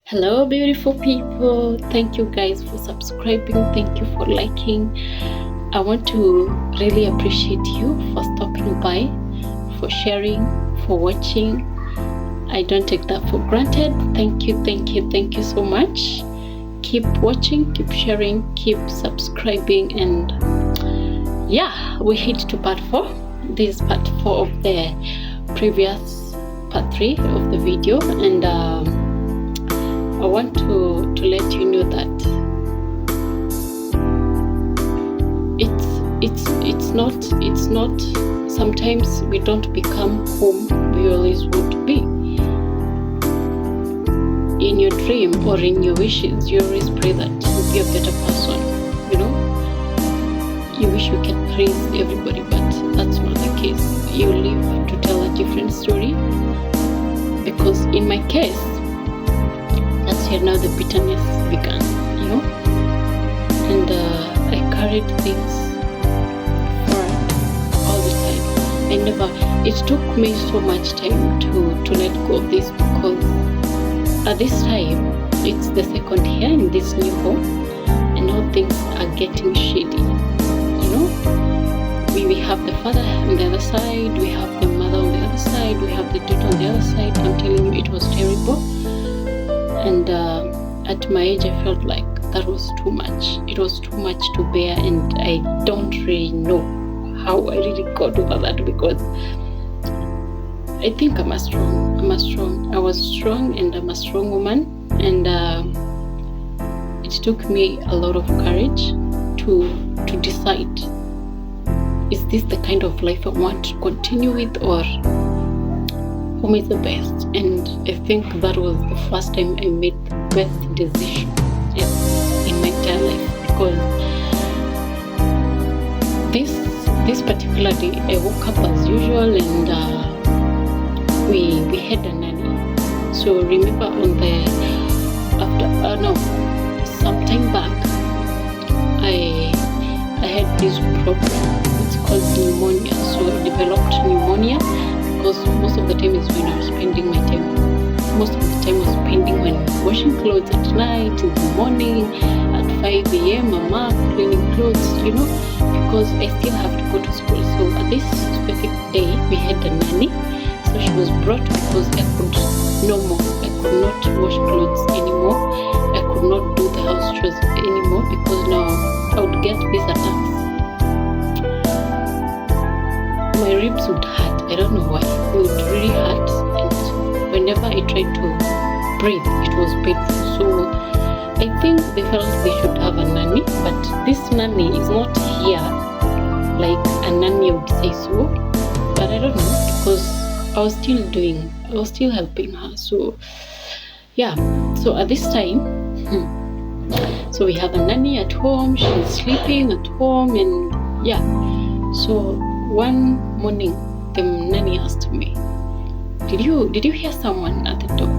Hello, beautiful people. Thank you guys for subscribing. Thank you for liking. I want to really appreciate you for stopping by, for sharing, for watching. I don't take that for granted. Thank you, thank you, thank you so much. Keep watching, keep sharing, keep subscribing, and yeah, we hit to part 4. This is part 4 of the previous part 3 of the video, and I want to let you know that it's not sometimes we don't become whom we always want to be. In your dream or in your wishes, you always pray that you'll be a better person, you wish you can praise everybody, but that's not the case. You live to tell a different story, because in my case, that's here now the bitterness began, and I carried things forward all the time. It took me so much time to let go of this, because at this time, it's the second year in this new home, and now things are getting shady, We have the father on the other side, we have the mother on the other side, we have the daughter on the other side. I'm telling you, it was terrible. And at my age, I felt like that was too much. It was too much to bear, and I don't really know how I really got over that, because I think I was strong, and I'm a strong woman, and it took me a lot of courage to decide, is this the kind of life I want to continue with, or home is the best? And I think that was the first time I made the best decision in my entire life, because this particular day I woke up as usual, and we had a nanny. So remember some time back, I had this problem. It's called pneumonia. So I developed pneumonia because most of the time is when I was spending my time. Most of the time I was spending when washing clothes at night, in the morning, at 5 a.m. I'm up cleaning clothes, because I still have to go to school. So at this specific day, we had a nanny. So she was brought because I could no more. I could not wash clothes anymore. I could not do the house chores anymore, because now I would get these attacks. My ribs would hurt. I don't know why. They would really hurt, and whenever I tried to breathe, it was painful. So I think they felt they should have a nanny, but this nanny is not here like a nanny would say so. But I don't know, because I was still helping her. So yeah, so at this time, so we have a nanny at home. She's sleeping at home, and yeah. So one morning, the nanny asked me, Did you hear someone at the door,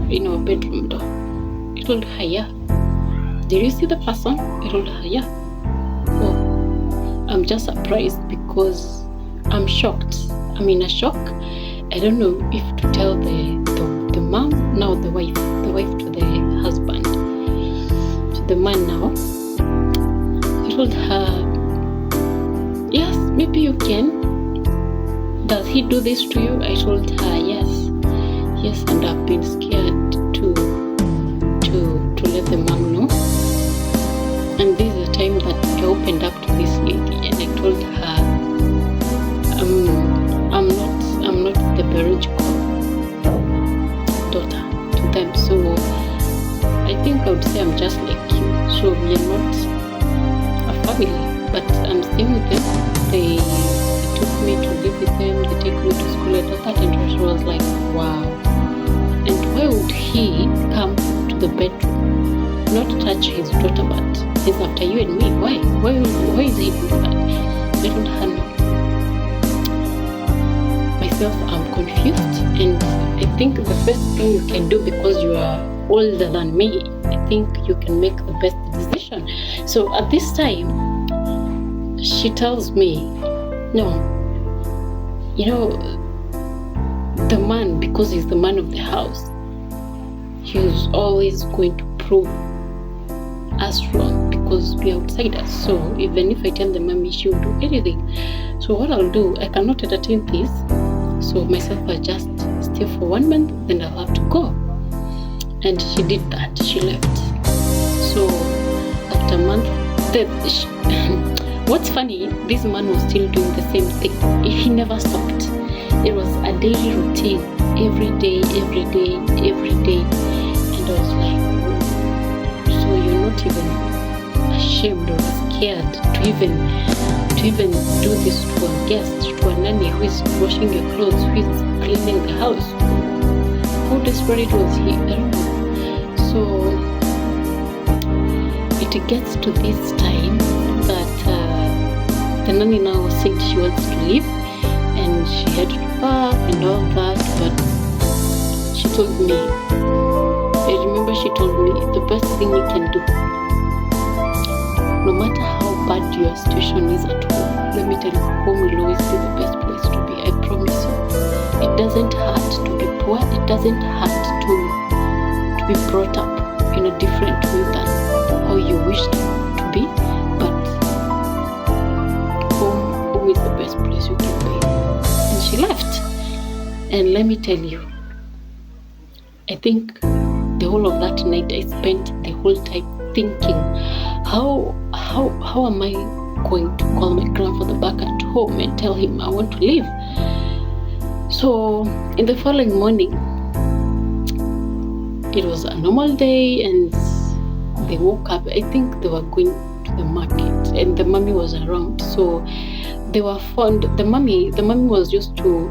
in our bedroom door? I told her, yeah. Did you see the person? I told her, yeah. Oh, I'm just surprised, because I'm shocked. I'm in a shock. I don't know if to tell the mom, now the wife to the husband, to the man now. I told her, yes, maybe you can. Does he do this to you? I told her, yes, and I've been scared to let the mom know. And this is the time that I opened up to this lady, and I told her, I'm not the biological daughter to them. So I think I would say I'm just like you. So we are not a family, but I'm staying with them. They took me to live with them. They take me to school. I thought that, and she was like, wow. And why would he come to the bedroom, not touch his daughter, but he's after you and me? Why is he doing that? I told her, no. Myself, I'm confused, and I think the best thing you can do, because you are older than me, I think you can make the best decision. So at this time, she tells me, no, the man, because he's the man of the house, he was always going to prove us wrong because we are outsiders. So even if I tell the mommy, she will do anything. So what I'll do, I cannot entertain this. So myself, I just stay for 1 month, then I'll have to go. And she did that. She left. So after a month, what's funny, this man was still doing the same thing. He never stopped. It was a daily routine, every day. And I was like, so you're not even ashamed or scared to even do this to a guest, to a nanny who is washing your clothes, who is cleaning the house? How desperate was he? I don't know. So it gets to this time that the nanny now said she wants to leave, and she had to pack and all that, but she told me, I remember she told me, the best thing you can do, no matter how bad your situation is at home, let me tell you, home will always be the best place to be. I promise you. It doesn't hurt to be poor. It doesn't hurt to be brought up in a different way than how you wished to be. But home is the best place you can be. And she left. And let me tell you, I think the whole of that night I spent the whole time thinking, how am I going to call my grandfather back at home and tell him I want to leave? So in the following morning, it was a normal day, and they woke up. I think they were going to the market, and the mommy was around. So they were fond. The mommy was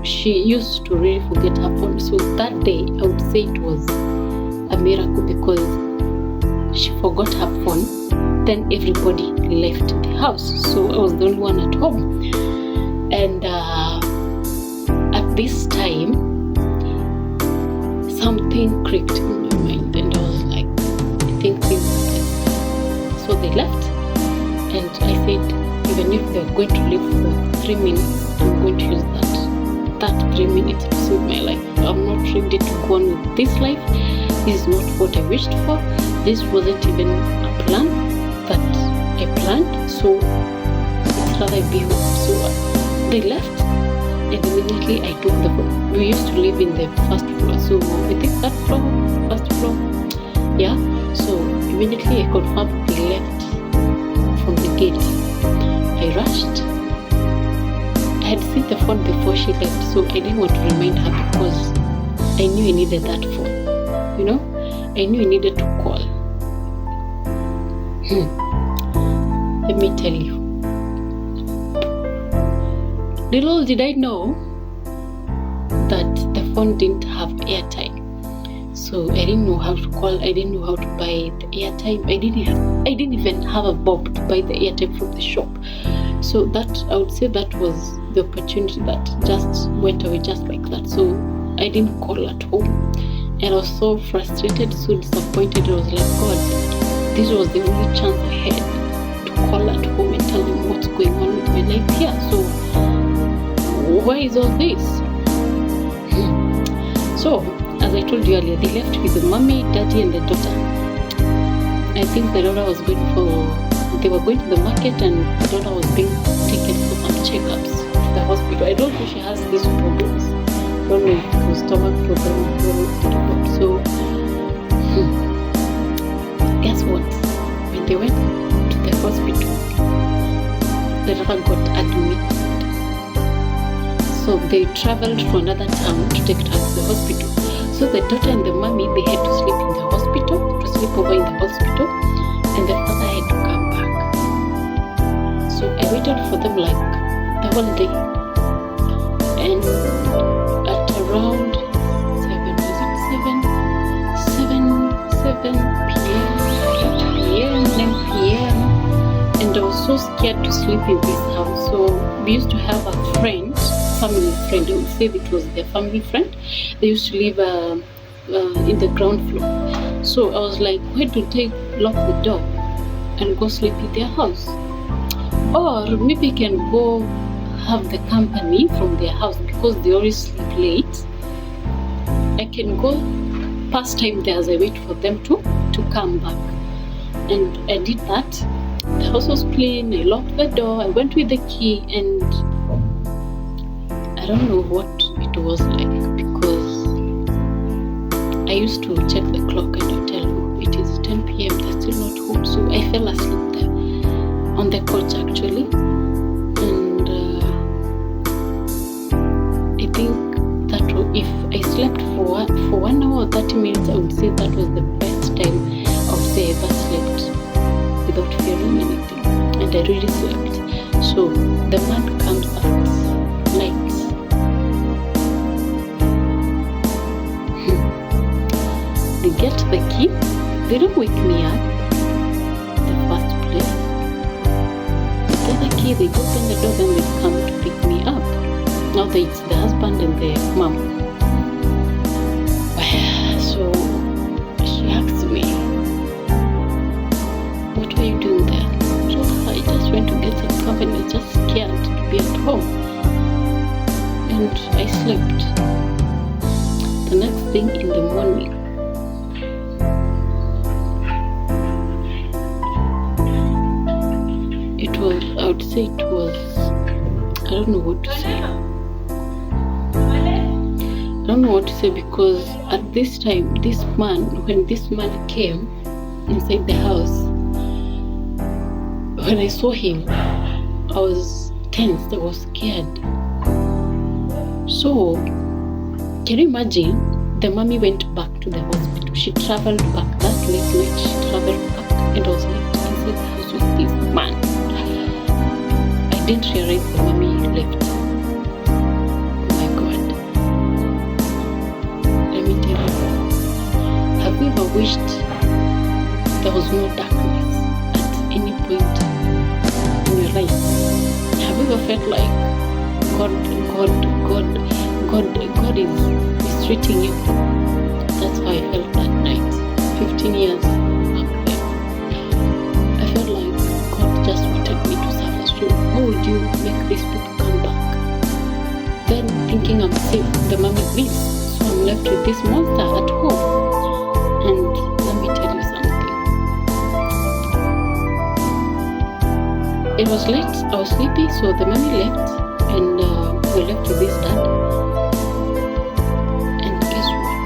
she used to really forget her phone. So that day, I would say it was a miracle because she forgot her phone. Then everybody left the house. So I was the only one at home. And at this time, something clicked in my mind, and I was like, I think this is best. So they left, and I said, even if they're going to live for 3 minutes, I'm going to use that 3 minutes to save my life. I'm not ready to go on with this life. This is not what I wished for. This wasn't even a plan that I planned. So it's rather be home. So they left, and immediately I took the phone. We used to live in the first floor, so I think that floor, first floor. Yeah. So immediately I confirmed they left from the gate. I rushed. I had seen the phone before she left, so I didn't want to remind her because I knew I needed that phone. You know, I knew I needed to call. Let me tell you. Little did I know that the phone didn't have airtime. So I didn't know how to call. I didn't know how to buy the airtime. I didn't even have a bob to buy the airtime from the shop. So that, I would say, that was the opportunity that just went away just like that. So I didn't call at home. And I was so frustrated, so disappointed. I was like, God, this was the only chance I had to call at home and tell them what's going on with my life here. So why is all this? So, as I told you earlier, they left with the mommy, daddy, and the daughter. I think the daughter was they were going to the market, and the daughter was being taken for some checkups to the hospital. I don't know if she has these problems. I don't know if it was stomach problem. So, guess what? When they went to the hospital, the daughter got admitted. So they traveled to another town to take her to the hospital. So the daughter and the mommy, they had to sleep in the hospital, to sleep over in the hospital, and the father had to come back. So I waited for them like the whole day. And at around 7 p.m., 9 p.m., and I was so scared to sleep in this house. So we used to have a friend, family friend. I would say it was their family friend. They used to live in the ground floor. So I was like, why don't I lock the door and go sleep in their house? Or maybe I can go have the company from their house because they always sleep late. I can go pass time there as I wait for them to come back. And I did that. The house was clean. I locked the door. I went with the key, and I don't know what it was like, because I used to check the clock and I'd tell you it is 10 p.m. They're still not home. So I fell asleep there on the couch actually. And I think that if I slept for 1 hour or 30 minutes, I would say that was the best time I would say I ever slept without feeling anything. And I really slept. So the man comes at night. They get the key. They don't wake me up in the first place. They get the key, they open the door, and they come to pick me up. Now that it's the husband and the mom. So she asked me, what were you doing there? So I just went to get some company. I was just scared to be at home. And I slept. The next thing in the morning, I would say it was, I don't know what to say. I don't know what to say, because at this time, when this man came inside the house, when I saw him, I was tense, I was scared. So, can you imagine? The mommy went back to the hospital. She traveled back that late night. She traveled back, and I was left inside the house with this man. I didn't realize the mommy left. Oh my God. Let me tell you. Have you ever wished there was no darkness at any point in your life? Have you ever felt like God is mistreating you? That's how I felt that night, 15 years back then. I felt like God just wanted me to suffer. So how would you make these people come back? Then thinking I'm safe, the mommy leaves. So I'm left with this monster at home. And let me tell you something. It was late, I was sleepy, so the mommy left, and we left with this dad. And guess what?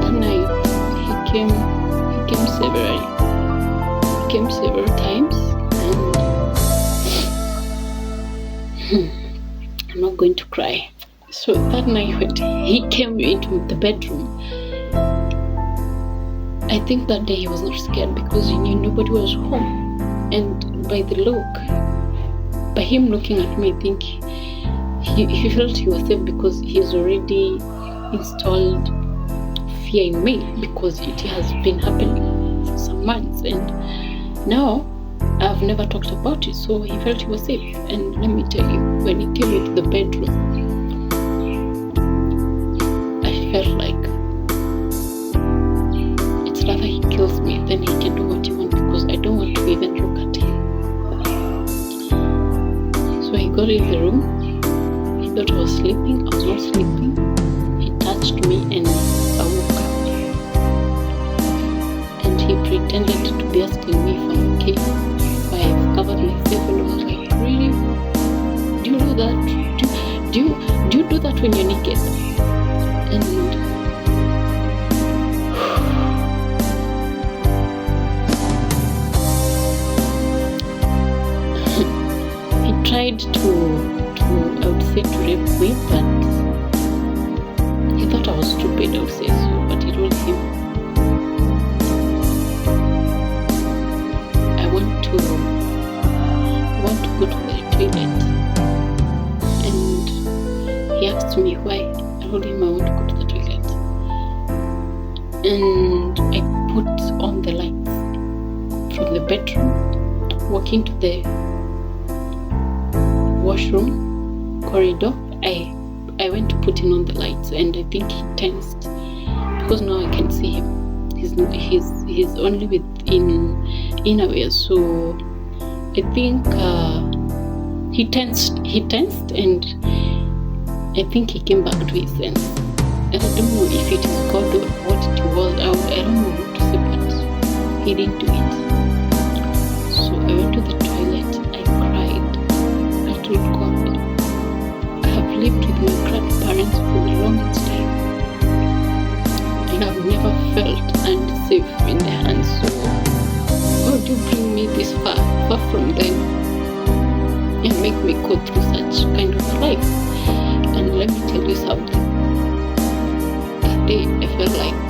That night he came several times, and I'm not going to cry. So that night when he came into the bedroom, I think that day he was not scared because he knew nobody was home. And by him looking at me, I think he felt he was safe, because he has already installed fear in me, because it has been happening for some months, and now I've never talked about it, so he felt he was safe. And let me tell you, when he came into the bedroom, I felt like it's rather he kills me, then he can do what he wants, because I don't want to even look at him. So he got in the room. He thought I was sleeping. I was not sleeping. He touched me and I woke up. And he pretended to be asking me if I'm okay, if I have covered myself, and I was like, really? Do you do that? Do you do that when you're naked? And he tried to I would say to rape me, but he thought I was stupid, I would say so, but he told him, I want to go to the toilet. And he asked me why. I told him I want to go to the toilet. And I put on the lights from the bedroom, walking to the washroom corridor. I went to put on the lights, and I think he tensed, because now I can see him. He's only within innerwear, so I think he tensed, and I think he came back to his sense. And I don't know if it is God or what it was. I don't know what to say, but he didn't do it. So I went to the toilet. I cried. I told God, I have lived with my grandparents for the longest time. I have never felt unsafe in their hands. So how do you bring me this far from them and make me go through such kind of life? And let me tell you something. That day I felt like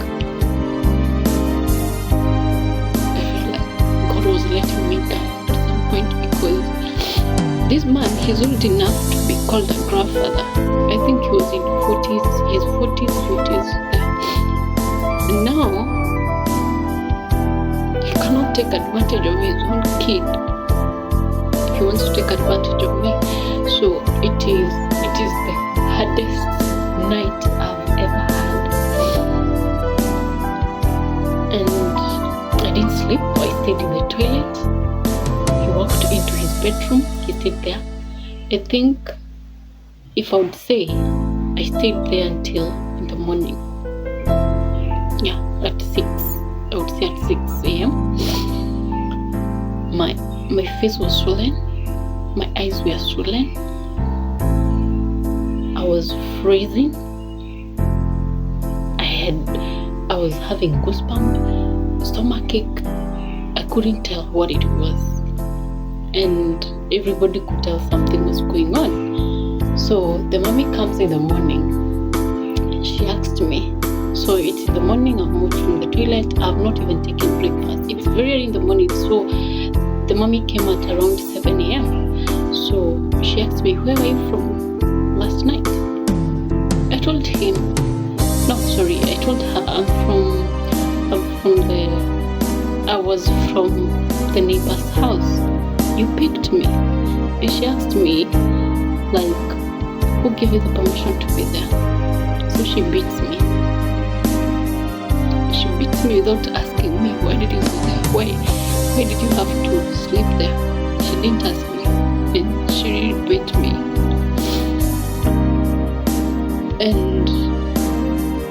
God was letting me down at some point, because this man, he's old enough to be called a grandfather. I think he was in his 40s, 50s. And now he cannot take advantage of his own kid. He wants to take advantage of me. So it is the hardest night I've ever had. And I didn't sleep. I stayed in the toilet. He walked into his bedroom. He stayed there. I think if I would say, I stayed there until in the morning. Yeah, at 6. I would say at 6 a.m. My face was swollen. My eyes were swollen. I was freezing. I was having goosebumps, stomachache. I couldn't tell what it was. And everybody could tell something was going on. So the mommy comes in the morning. She asked me, so it's in the morning, I've moved from the toilet, I've not even taken breakfast. It's very early in the morning, so the mommy came at around 7 a.m. So she asked me, where were you from last night? I told her I was from the neighbor's house. You picked me. And she asked me, like, who gave you the permission to be there? So she beats me. She beats me without asking me, why did you go there? Why did you have to sleep there? She didn't ask me. And she really beat me. And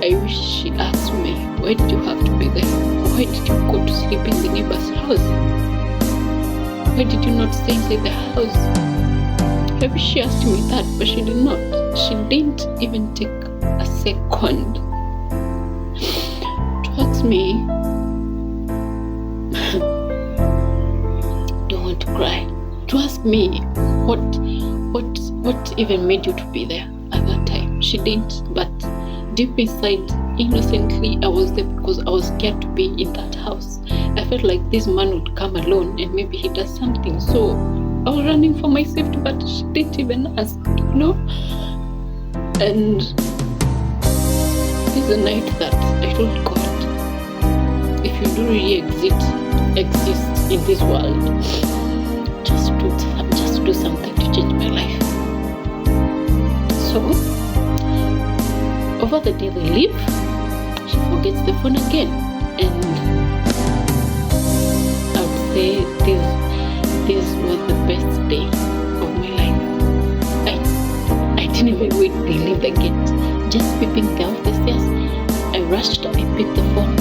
I wish she asked me, why did you have to be there? Why did you go to sleep in the neighbor's house? Why did you not stay inside the house? I wish she asked me that, but she did not. She didn't even take a second to ask me. Don't want to cry. To ask me what even made you to be there at that time. She didn't, but deep inside, innocently, I was there because I was scared to be in that house. I felt like this man would come alone and maybe he does something. So I was running for my safety, but she didn't even ask, And this is the night that I told God, if you do really exist in this world, just do something to change my life. So over the day they leave, she forgets the phone again, and I would say this was the best day of my life. I didn't even wait till they leave the gate. Just peeping down the stairs, I rushed, I picked the phone,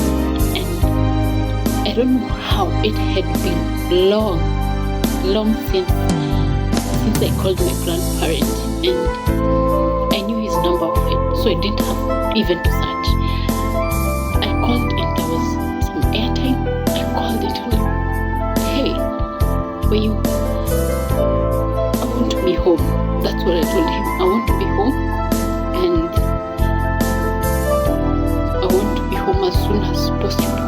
and I don't know how it had been long since I called my grandparents, and I knew his number of it, so I didn't have even to search. I called and there was some airtime. I called and told him, hey, where you? I want to be home. That's what I told him. I want to be home, and I want to be home as soon as possible.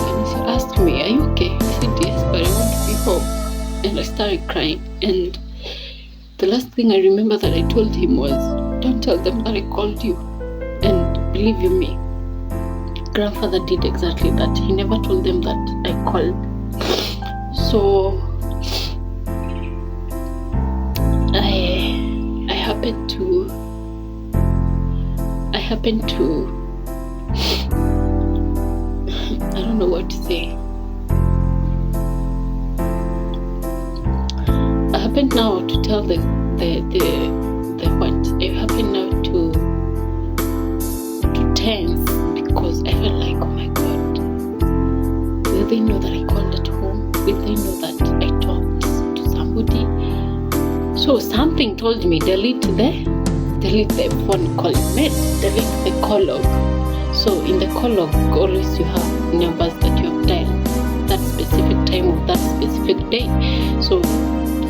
And he asked me, are you okay? I said yes, but I want to be home. And I started crying, and the last thing I remember that I told him was, don't tell them that I called you. And believe you me, grandfather did exactly that. He never told them that I called. So I happened to I don't know what to say. I happened now to tell the the what? I happen now to tense because I felt like, oh my God, will they know that I called at home? Will they know that I talked to somebody? So something told me delete the phone call, delete the call log. So in the call log, always you have numbers that you have dialed that specific time of that specific day. So I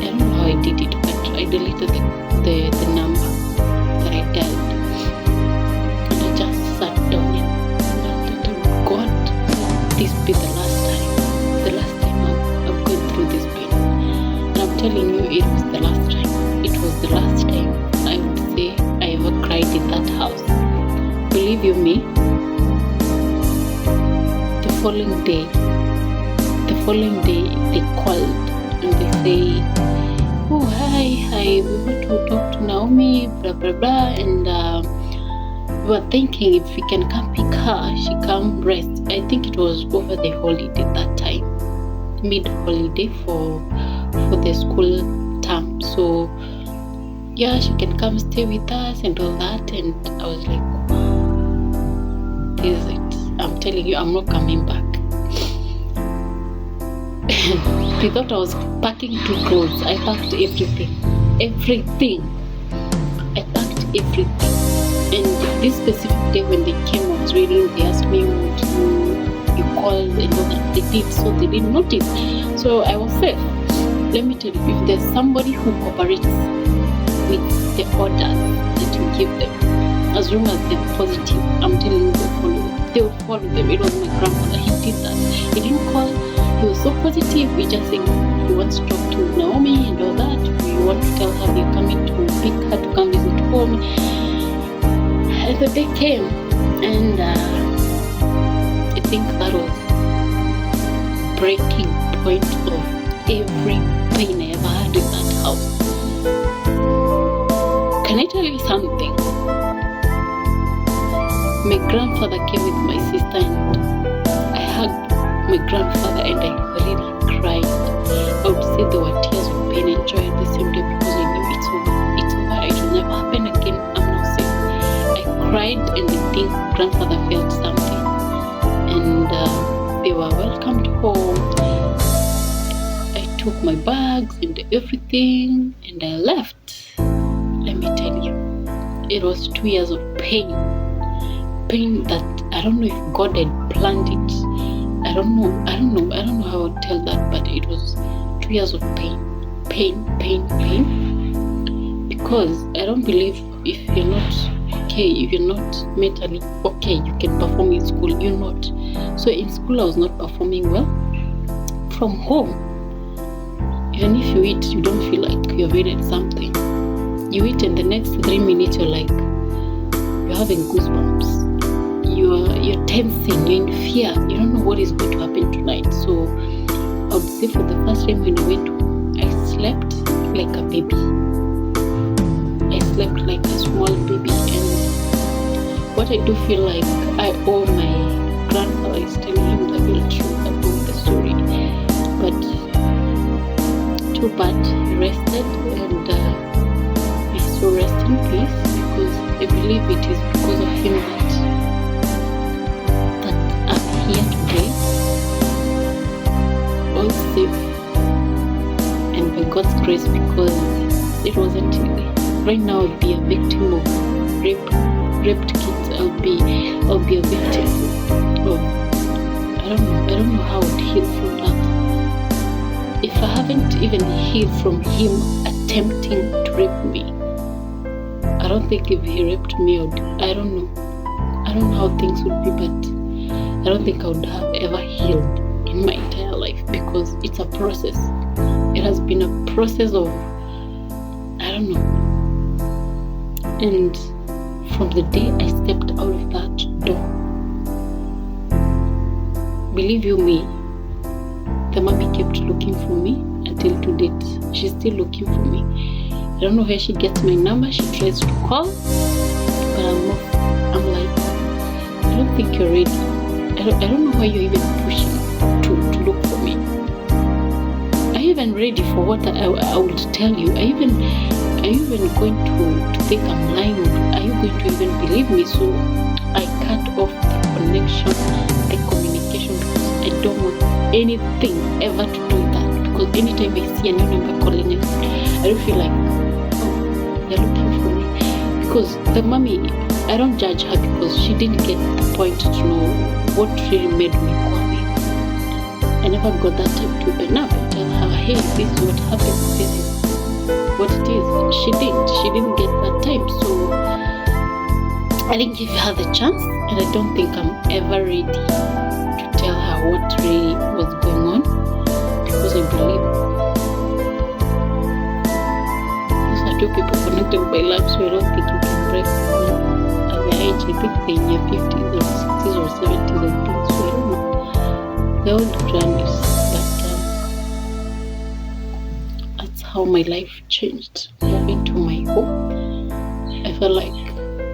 don't know how I did it, but I deleted the number that I dialed. And I just sat down and thought, God, this be the last time I'm going through this pain. And I'm telling you, it was the last time. It was the last time I would say I ever cried in that house. Believe you me, the following day they called and they say, oh hi, we want to talk to N.a.o.m.i, blah blah blah, and we were thinking if we can come pick her, she come rest. I think it was over the holiday that time, mid-holiday for the school term. So yeah, she can come stay with us and all that. And I was like, this is it. I'm telling you, I'm not coming back. They thought I was packing 2 clothes. I packed everything. I packed everything. And this specific day when they came, I was reading, they asked me what you called and all that. They did, so they didn't notice. So I was safe. Let me tell you, if there's somebody who cooperates with the orders that you give them, as long as they're positive, I'm telling you, they will follow them. It was my grandfather, he did that. He didn't call, he was so positive. He just said he wants to talk to N.a.o.m.i and all that. We want to tell her we're coming to pick her to come visit home. And the day came, and I think that was breaking point of every pain I ever had in that house. Can I tell you something? My grandfather came with my sister, and I hugged my grandfather and I really cried. I would say there were tears of pain and joy at the same day because I knew it's over. It will never happen again. I'm not safe. I cried, and I think grandfather felt something. And they were welcomed home. I took my bags and everything and I left. Let me tell you, it was 2 years of pain that I don't know if God had planned it. I don't know how to tell that, but it was 2 years of pain. Because I don't believe if you're not okay, if you're not mentally okay, you can perform in school. You're not. So in school I was not performing well. From home, even if you eat, you don't feel like you've eaten something. You eat and the next 3 minutes you're like, you're having goosebumps. You're tensing, you're in fear. You don't know what is going to happen tonight. So I would say for the first time when I went home, I slept like a baby. I slept like a small baby. And what I do feel like I owe my grandfather is telling him the real truth about the story. But too bad he rested, and may so rest in peace, because I believe it is because of him that I'm here today, all safe, and by God's grace, because it wasn't easy. Right now I'll be a victim of raped kids. I'll be a victim of, I don't know how I would heal from that. If I haven't even healed from him attempting to rape me, I don't think if he raped me, I don't know how things would be, but I don't think I would have ever healed in my entire life, because it's a process. It has been a process of, I don't know. And from the day I stepped out of that door, believe you me, the mommy kept looking for me until to date. She's still looking for me. I don't know where she gets my number. She tries to call, but I'm like, I don't think you're ready. I don't know why you're even pushing to look for me. Are you even ready for what I would tell you? I are you even going to think I'm lying? Are you going to even believe me? So I cut off the connection, the communication, because I don't want anything ever to do with that. Because anytime I see a new number calling in, I don't feel like, oh, they're looking for me. Because the mommy, I don't judge her because she didn't get the point to know what really made me call me. I never got that time to open up and tell her, hey, this is what happened, this is what it is. She didn't get that time, so I didn't give her the chance, and I don't think I'm ever ready to tell her what really was going on, because I believe these are two people connected by love, so I don't think you can break them at their age. I think they're in their 50s or 60s or 70s, I think, so I don't know. They're old grannies, but that's how my life changed. Moving to my home, I felt like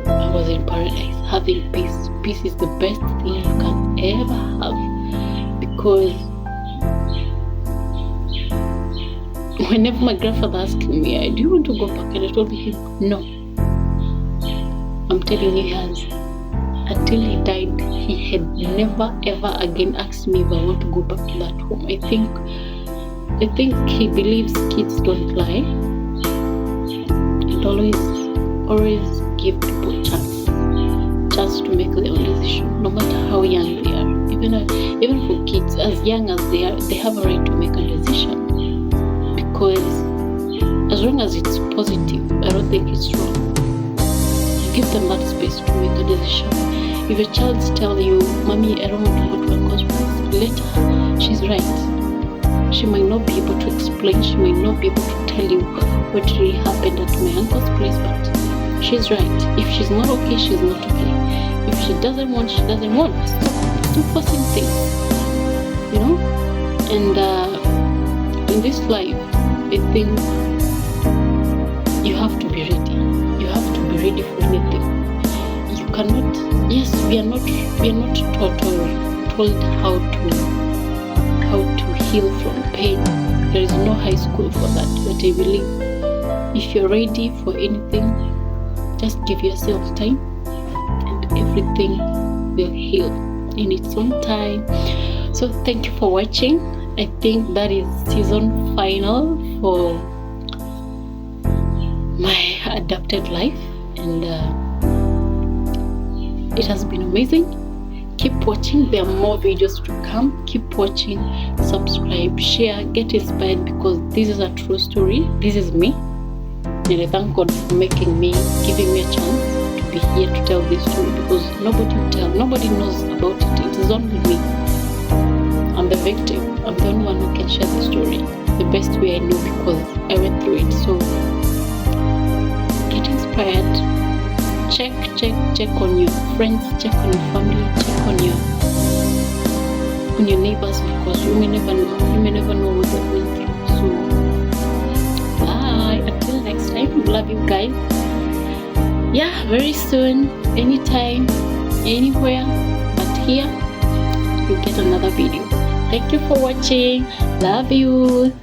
I was in paradise. Having peace. Peace is the best thing you can ever have, because whenever my grandfather asked me, do you want to go back? And I told him, no. I'm telling you, he has. Until he died, he had never ever again asked me if I want to go back to that home. I think he believes kids don't lie, and always give people chance to make their own decision, no matter how young they are. Even for kids as young as they are, they have a right to make a decision, because as long as it's positive, I don't think it's wrong. You give them that space to make a decision. If a child tells you, Mommy, I don't want to go to uncle's place, let her. She's right. She might not be able to explain, she might not be able to tell you what really happened at my uncle's place, but she's right. If she's not okay, she's not okay. If she doesn't want, she doesn't want. Stop forcing things, you know? And in this life, I think you have to be ready. You have to be ready for anything. You cannot. Yes, we are not taught or told how to heal from pain. There is no high school for that. But I believe if you're ready for anything, just give yourself time, and everything will heal in its own time. So thank you for watching. I think that is season final for my adopted life, and it has been amazing. Keep watching. There are more videos to come. Keep watching, subscribe, share, get inspired, because this is a true story. This is me, and I thank God for giving me a chance to be here to tell this story, because nobody knows about it. It is only me. I'm the victim. I'm the only one who can share the story the best way I know, because I went through it. So get inspired. Check on your friends, check on your family, check on your neighbors, because you may never know what they're going through. So bye, until next time. Love you guys. Yeah, very soon, anytime, anywhere, but here you get another video. Thank you for watching. Love you.